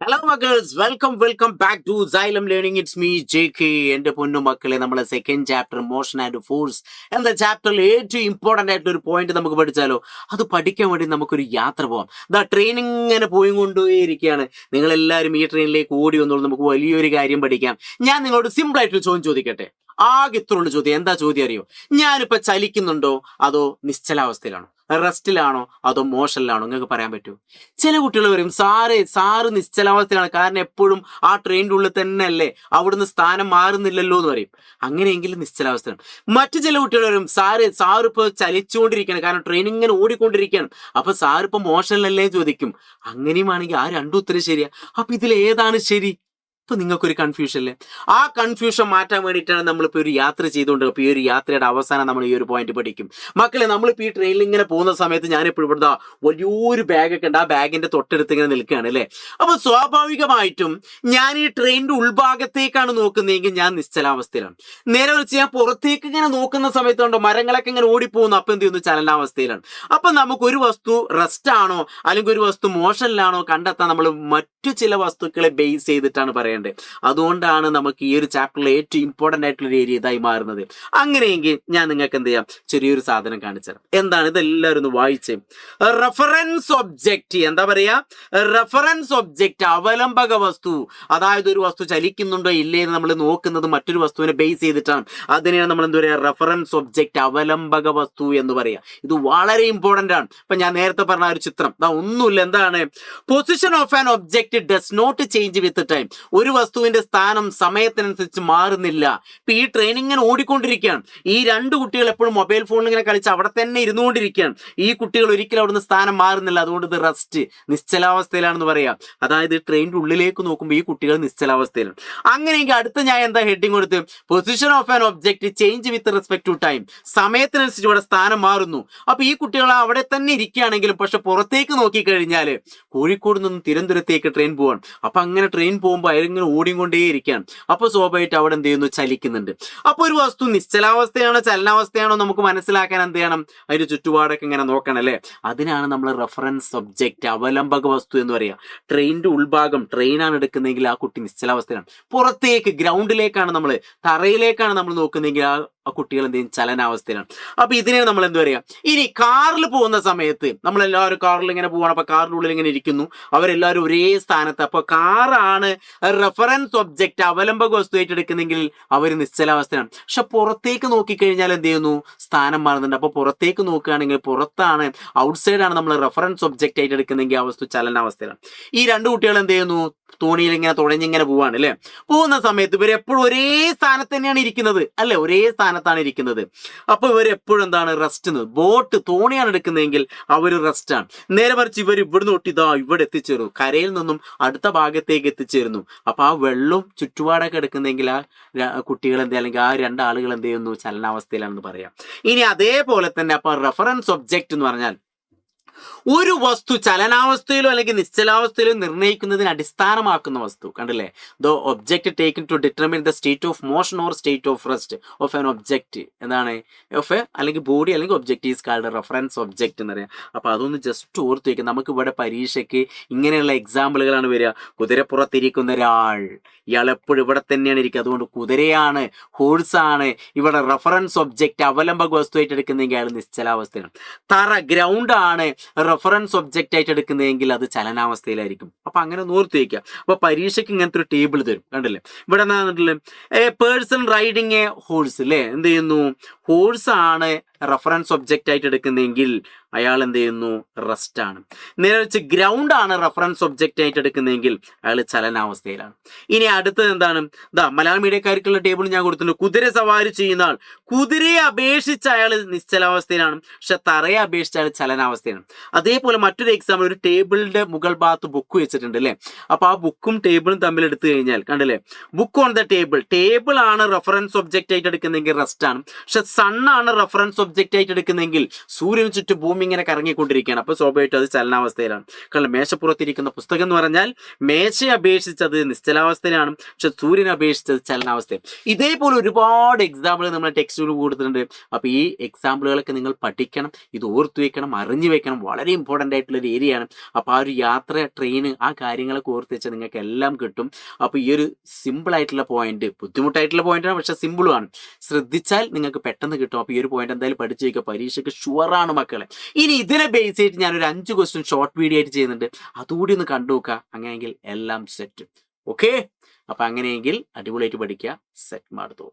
Hello മക്കേഴ്സ്, welcome back to Xylem learning. It's me JK. എന്റെ പൊന്നു മക്കളെ, നമ്മളെ second chapter motion and force എന്ന ചാപ്റ്ററിൽ ഏറ്റവും ഇമ്പോർട്ടന്റ് ആയിട്ടുള്ള ഒരു പോയിന്റ് നമുക്ക് പഠിച്ചാലോ? അത് പഠിക്കാൻ വേണ്ടി നമുക്കൊരു യാത്ര പോവാം. ട്രെയിൻ ഇങ്ങനെ പോയി കൊണ്ടുപോയിരിക്കുകയാണ്. നിങ്ങൾ എല്ലാവരും ഈ ട്രെയിനിലേക്ക് ഓടി വന്നോളൂ, നമുക്ക് വലിയൊരു കാര്യം പഠിക്കാം. ഞാൻ നിങ്ങളോട് സിമ്പിൾ ആയിട്ടൊരു ചോദ്യം ചോദിക്കട്ടെ. ആകെ ഇത്രയുള്ള ചോദ്യം. എന്താ ചോദ്യം അറിയോ? ഞാനിപ്പോ ചലിക്കുന്നുണ്ടോ അതോ നിശ്ചലാവസ്ഥയിലാണോ, റെസ്റ്റിലാണോ അതോ മോഷനിലാണോ? നിങ്ങൾക്ക് പറയാൻ പറ്റൂ? ചില കുട്ടികൾ പറയും, സാറ് നിശ്ചലാവസ്ഥയിലാണ്, കാരണം എപ്പോഴും ആ ട്രെയിനിൻ്റെ ഉള്ളിൽ തന്നെ അല്ലേ, അവിടുന്ന് സ്ഥാനം മാറുന്നില്ലല്ലോ എന്ന് പറയും. അങ്ങനെയെങ്കിൽ നിശ്ചലാവസ്ഥയാണ്. മറ്റു ചില കുട്ടികൾ പറയും, സാറ് ഇപ്പോൾ ചലിച്ചുകൊണ്ടിരിക്കുകയാണ്, കാരണം ട്രെയിൻ ഇങ്ങനെ ഓടിക്കൊണ്ടിരിക്കുകയാണ്, അപ്പൊ സാറിപ്പോ മോഷനിലല്ലേ ചോദിക്കും. അങ്ങനെയുമാണെങ്കിൽ ആ രണ്ടും ഉത്തരം ശരിയാ. അപ്പൊ ഇതിൽ ഏതാണ് ശരി? ഇപ്പൊ നിങ്ങൾക്കൊരു കൺഫ്യൂഷൻ അല്ലേ? ആ കൺഫ്യൂഷൻ മാറ്റാൻ വേണ്ടിയിട്ടാണ് നമ്മളിപ്പോൾ ഒരു യാത്ര ചെയ്തുകൊണ്ട്, അപ്പോൾ ഈ ഒരു യാത്രയുടെ അവസാനം നമ്മൾ ഈ ഒരു പോയിന്റ് പഠിക്കും. മക്കളെ, നമ്മളിപ്പോൾ ഈ ട്രെയിനിൽ ഇങ്ങനെ പോകുന്ന സമയത്ത് ഞാനിപ്പോൾ ഇവിടെ വലിയൊരു ബാഗൊക്കെ ഉണ്ട്, ആ ബാഗിന്റെ തൊട്ടടുത്ത് ഇങ്ങനെ നിൽക്കുകയാണ് അല്ലേ. അപ്പൊ സ്വാഭാവികമായിട്ടും ഞാൻ ഈ ട്രെയിനിന്റെ ഉൾഭാഗത്തേക്കാണ് നോക്കുന്നതെങ്കിൽ ഞാൻ നിശ്ചലാവസ്ഥയിലാണ്. നേരെ വെച്ച് ഞാൻ പുറത്തേക്ക് ഇങ്ങനെ നോക്കുന്ന സമയത്തുണ്ടോ മരങ്ങളൊക്കെ ഇങ്ങനെ ഓടിപ്പോകുന്നു, അപ്പൊ എന്ത് ചെയ്യുന്നു? ചലനാവസ്ഥയിലാണ്. അപ്പൊ നമുക്ക് ഒരു വസ്തു റെസ്റ്റ് ആണോ അല്ലെങ്കിൽ ഒരു വസ്തു മോഷനിലാണോ കണ്ടെത്താൻ നമ്മൾ മറ്റു ചില വസ്തുക്കളെ ബേസ് ചെയ്തിട്ടാണ് പറയുന്നത്. അതുകൊണ്ടാണ് നമുക്ക് ഈ ഒരു ചാപ്റ്ററിലെ ഏറ്റവും ഇമ്പോർട്ടന്റ് ആയിട്ടുള്ള ഒരു ഏരിയ ഇതായി മാറുന്നത്. അങ്ങനെയെങ്കിൽ ഞാൻ നിങ്ങൾക്ക് എന്ത് ചെയ്യാം, ചെറിയൊരു സാധനം കാണിച്ചുതരാം. എന്താണ് ഇതെല്ലാവരും ഒന്ന് വായിച്ചേ. റെഫറൻസ് ഒബ്ജക്റ്റ്, എന്താ പറയാ? റെഫറൻസ് ഒബ്ജക്റ്റ്, അവലംബക വസ്തു. അതായത് ഒരു വസ്തു ചലിക്കുന്നുണ്ടോ ഇല്ലേ എന്ന് നമ്മൾ നോക്കുന്നത് മറ്റൊരു വസ്തുവിനെ ബേസ് ചെയ്തിട്ടാണ്. അതിനെയാണ് നമ്മൾ എന്താ പറയുക? റെഫറൻസ് ഒബ്ജക്റ്റ്, അവലംബക വസ്തു എന്ന് പറയാ. ഇത് വളരെ ഇമ്പോർട്ടന്റ് ആണ്. ഇപ്പൊ ഞാൻ നേരത്തെ പറഞ്ഞ ഒരു ചിത്രം ഒന്നുമില്ല. എന്താണ്? Position of an object does not change with time. ഒരു വസ്തുവിന്റെ സ്ഥാനം സമയത്തിനനുസരിച്ച് മാറുന്നില്ല. ഇപ്പൊ ഈ ട്രെയിൻ ഇങ്ങനെ ഓടിക്കൊണ്ടിരിക്കുകയാണ്. ഈ രണ്ട് കുട്ടികൾ എപ്പോഴും മൊബൈൽ ഫോണിൽ ഇങ്ങനെ കളിച്ച് അവിടെ തന്നെ ഇരുന്നുകൊണ്ടിരിക്കുകയാണ്. ഈ കുട്ടികൾ ഒരിക്കലും അവിടുന്ന് സ്ഥാനം മാറുന്നില്ല. അതുകൊണ്ട് ഇത് റെസ്റ്റ്, നിശ്ചലാവസ്ഥയിലാണെന്ന് പറയാം. അതായത് ട്രെയിനിന്റെ ഉള്ളിലേക്ക് നോക്കുമ്പോൾ ഈ കുട്ടികൾ നിശ്ചലാവസ്ഥയിലാണ്. അങ്ങനെയെങ്കിൽ അടുത്ത ഞാൻ എന്താ ഹെഡിങ് കൊടുത്ത്? Position of an object change with respect to time. സമയത്തിനനുസരിച്ച് ഇവിടെ സ്ഥാനം മാറുന്നു. അപ്പൊ ഈ കുട്ടികൾ അവിടെ തന്നെ ഇരിക്കുകയാണെങ്കിലും പക്ഷെ പുറത്തേക്ക് നോക്കിക്കഴിഞ്ഞാൽ കോഴിക്കോട് നിന്ന് തിരുവനന്തപുരത്തേക്ക് ട്രെയിൻ പോവാണ്. അപ്പൊ അങ്ങനെ ട്രെയിൻ പോകുമ്പോൾ അയലിങ്ങനെ ഓടിക്കൊണ്ടേയിരിക്കുകയാണ്. അപ്പോൾ സ്വാഭാവികമായിട്ട് അവിടെ എന്ത് ചെയ്യുന്നു? ചലിക്കുന്നുണ്ട്. അപ്പോൾ ഒരു വസ്തു നിശ്ചലാവസ്ഥയാണോ ചലനാവസ്ഥയാണോ നമുക്ക് മനസ്സിലാക്കാൻ എന്ത് ചെയ്യണം? അതിന്റെ ചുറ്റുപാടൊക്കെ ഇങ്ങനെ നോക്കണം അല്ലേ. അതിനാണ് നമ്മൾ റെഫറൻസ് ഒബ്ജക്റ്റ്, അവലംബക വസ്തു എന്ന് പറയുക. ട്രെയിനിന്റെ ഉൾഭാഗം ട്രെയിനാണ് എടുക്കുന്നതെങ്കിൽ ആ കുട്ടി നിശ്ചലാവസ്ഥയിലാണ്. പുറത്തേക്ക് ഗ്രൗണ്ടിലേക്കാണ്, നമ്മൾ തറയിലേക്കാണ് നമ്മൾ നോക്കുന്നതെങ്കിൽ ആ കുട്ടികൾ എന്ത് ചെയ്യും? ചലനാവസ്ഥയിലാണ്. അപ്പൊ ഇതിനെ നമ്മൾ എന്താ പറയുക? ഇനി കാറിൽ പോകുന്ന സമയത്ത് നമ്മളെല്ലാവരും കാറിൽ ഇങ്ങനെ പോവാണ്. അപ്പൊ കാറിന്റെ ഉള്ളിൽ ഇങ്ങനെ ഇരിക്കുന്നു, അവരെല്ലാവരും ഒരേ സ്ഥാനത്ത്. അപ്പൊ കാറാണ് റെഫറൻസ് ഒബ്ജക്റ്റ്, അവലംബക വസ്തുവായിട്ട് എടുക്കുന്നെങ്കിൽ അവർ നിശ്ചലാവസ്ഥയാണ്. പക്ഷെ പുറത്തേക്ക് നോക്കിക്കഴിഞ്ഞാൽ എന്ത് ചെയ്യുന്നു? സ്ഥാനം മാറുന്നുണ്ട്. അപ്പൊ പുറത്തേക്ക് നോക്കുകയാണെങ്കിൽ പുറത്താണ്, ഔട്ട്സൈഡ് ആണ് നമ്മൾ റെഫറൻസ് ഒബ്ജക്റ്റ് ആയിട്ട് എടുക്കുന്നെങ്കിൽ ആ വസ്തു ചലനാവസ്ഥയിലാണ്. ഈ രണ്ട് കുട്ടികൾ എന്ത് ചെയ്യുന്നു? തോണിയിൽ ഇങ്ങനെ തുഴഞ്ഞിങ്ങനെ പോവാണ് അല്ലെ. പോകുന്ന സമയത്ത് ഇവർ എപ്പോഴും ഒരേ സ്ഥാനത്ത് തന്നെയാണ് ഇരിക്കുന്നത് അല്ലെ, ഒരേ സ്ഥാനത്താണ് ഇരിക്കുന്നത്. അപ്പൊ ഇവർ എപ്പോഴും എന്താണ്? റെസ്റ്റ്. ബോട്ട്, തോണിയാണ് എടുക്കുന്നതെങ്കിൽ അവർ റെസ്റ്റ് ആണ്. നേരെ മറിച്ച് ഇവർ ഇവിടുന്ന് തൊട്ട് ഇവിടെ എത്തിച്ചേരുന്നു, കരയിൽ നിന്നും അടുത്ത ഭാഗത്തേക്ക് എത്തിച്ചേരുന്നു. അപ്പൊ ആ വെള്ളവും ചുറ്റുപാടൊക്കെ എടുക്കുന്നെങ്കിൽ ആ കുട്ടികൾ എന്ത്, അല്ലെങ്കിൽ ആ രണ്ടാളുകൾ എന്ത് ചെയ്യുന്നു? ചലനാവസ്ഥയിലാണെന്ന് പറയാം. ഇനി അതേപോലെ തന്നെ അപ്പൊ റെഫറൻസ് ഒബ്ജക്റ്റ് എന്ന് പറഞ്ഞാൽ ഒരു വസ്തു ചലനാവസ്ഥയിലോ അല്ലെങ്കിൽ നിശ്ചലാവസ്ഥയിലോ നിർണ്ണയിക്കുന്നതിന് അടിസ്ഥാനമാക്കുന്ന വസ്തു. കണ്ടില്ലേ? The object taken to determine the state of motion or state of rest of an object. എന്താണ്? ഓഫ് അല്ലെങ്കിൽ ബോഡി അല്ലെങ്കിൽ object is called reference object എന്ന് പറയാം. അപ്പൊ അതൊന്ന് ജസ്റ്റ് ഓർത്ത് വയ്ക്കുക. നമുക്ക് ഇവിടെ പരീക്ഷയ്ക്ക് ഇങ്ങനെയുള്ള എക്സാമ്പിളുകളാണ് വരിക. കുതിരപ്പുറത്തിരിക്കുന്ന ഒരാൾ, ഇയാൾ എപ്പോഴും ഇവിടെ തന്നെയാണ് ഇരിക്കുക. അതുകൊണ്ട് കുതിരയാണ്, ഹോഴ്സാണ് ഇവിടെ റെഫറൻസ് ഒബ്ജക്റ്റ്, അവലംബക വസ്തുവായിട്ട് എടുക്കുന്നതെങ്കിൽ അയാൾ നിശ്ചലാവസ്ഥയാണ്. തറ, ഗ്രൗണ്ട് ആണ് റെഫറൻസ് ഒബ്ജക്റ്റ് ആയിട്ട് എടുക്കുന്നതെങ്കിൽ അത് ചലനാവസ്ഥയിലായിരിക്കും. അപ്പൊ അങ്ങനെ ഓർത്ത് വയ്ക്കുക. അപ്പൊ പരീക്ഷയ്ക്ക് ഇങ്ങനത്തെ ഒരു ടേബിൾ തരും. കണ്ടില്ലേ? ഇവിടെ എന്താ? A person riding A horse അല്ലേ. എന്ത് ചെയ്യുന്നു? ഹോഴ്സ് ആണ് റെഫറൻസ് ഒബ്ജക്റ്റ് ആയിട്ട് എടുക്കുന്നതെങ്കിൽ അയാൾ എന്ത് ചെയ്യുന്നു? റെസ്റ്റ് ആണ്. നേരെ വെച്ച് ഗ്രൗണ്ട് ആണ് റെഫറൻസ് ഒബ്ജക്റ്റ് ആയിട്ട് എടുക്കുന്നതെങ്കിൽ അയാൾ ചലനാവസ്ഥയിലാണ്. ഇനി അടുത്തത് എന്താണ്? മലയാളം മീഡിയക്കാർക്കുള്ള ടേബിൾ ഞാൻ കൊടുത്തിട്ടുണ്ട്. കുതിര സവാരി ചെയ്യുന്ന ആൾ, കുതിരയെ അപേക്ഷിച്ച് അയാൾ നിശ്ചലാവസ്ഥയിലാണ്, പക്ഷെ തറയെ അപേക്ഷിച്ച് അയാൾ ചലനാവസ്ഥയാണ്. അതേപോലെ മറ്റൊരു എക്സാമ്പിൾ, ഒരു ടേബിളിന്റെ മുകൾ ഭാഗത്ത് ബുക്ക് വെച്ചിട്ടുണ്ട് അല്ലേ. അപ്പൊ ആ ബുക്കും ടേബിളും തമ്മിൽ എടുത്തു കഴിഞ്ഞാൽ കണ്ടില്ലേ? Book on the table, table ആണ് റെഫറൻസ് ഒബ്ജക്റ്റ് ആയിട്ട് എടുക്കുന്നതെങ്കിൽ റെസ്റ്റ് ആണ്. പക്ഷെ സൺ ആണ് റെഫറൻസ് ഒബ്ജക്റ്റ് ആയിട്ട് എടുക്കുന്നതെങ്കിൽ, സൂര്യന് ചുറ്റും ഭൂമി ഇങ്ങനെ കറങ്ങിക്കൊണ്ടിരിക്കുകയാണ്. അപ്പോൾ സ്വാഭാവികമായിട്ടും അത് ചലനാവസ്ഥയിലാണ്. കാരണം മേശപ്പുറത്തിരിക്കുന്ന പുസ്തകം എന്ന് പറഞ്ഞാൽ മേശയെ അപേക്ഷിച്ചത് നിശ്ചലാവസ്ഥയിലാണ്, പക്ഷെ സൂര്യനെ അപേക്ഷിച്ചത് ചലനാവസ്ഥയാണ്. ഇതേപോലെ ഒരുപാട് എക്സാമ്പിൾ നമ്മൾ ടെക്സ്റ്റുകൾ കൊടുത്തിട്ടുണ്ട്. അപ്പോൾ ഈ എക്സാമ്പിളുകളൊക്കെ നിങ്ങൾ പഠിക്കണം, ഇത് ഓർത്തു വെക്കണം, അറിഞ്ഞു വെക്കണം. വളരെ ഇമ്പോർട്ടൻ്റ് ആയിട്ടുള്ള ഒരു ഏരിയ ആണ്. അപ്പോൾ ആ ഒരു യാത്ര, ട്രെയിൻ, ആ കാര്യങ്ങളൊക്കെ ഓർത്ത് വെച്ചാൽ നിങ്ങൾക്ക് എല്ലാം കിട്ടും. അപ്പോൾ ഈ ഒരു സിമ്പിൾ ആയിട്ടുള്ള പോയിന്റ്, ബുദ്ധിമുട്ടായിട്ടുള്ള പോയിന്റാണ്, പക്ഷെ സിമ്പിളുമാണ്. ശ്രദ്ധിച്ചാൽ നിങ്ങൾക്ക് പെട്ടെന്ന് കിട്ടും. അപ്പോൾ ഈ ഒരു പോയിന്റ് എന്തായാലും പഠിച്ചു വയ്ക്കുക, പരീക്ഷയ്ക്ക് ഷുവറാണ് മക്കളെ. ഇനി ഇതിനെ ബേസ് ചെയ്തിട്ട് ഞാനൊരു 5 ക്വസ്റ്റ്യൻ ഷോർട്ട് വീഡിയോ ആയിട്ട് ചെയ്യുന്നുണ്ട്, അതുകൂടി ഒന്ന് കണ്ടു നോക്കുക. അങ്ങനെയെങ്കിൽ എല്ലാം സെറ്റ്. ഓക്കെ, അപ്പം അങ്ങനെയെങ്കിൽ അടിപൊളിയായിട്ട് പഠിക്കുക, സെറ്റ് മാറുന്നു.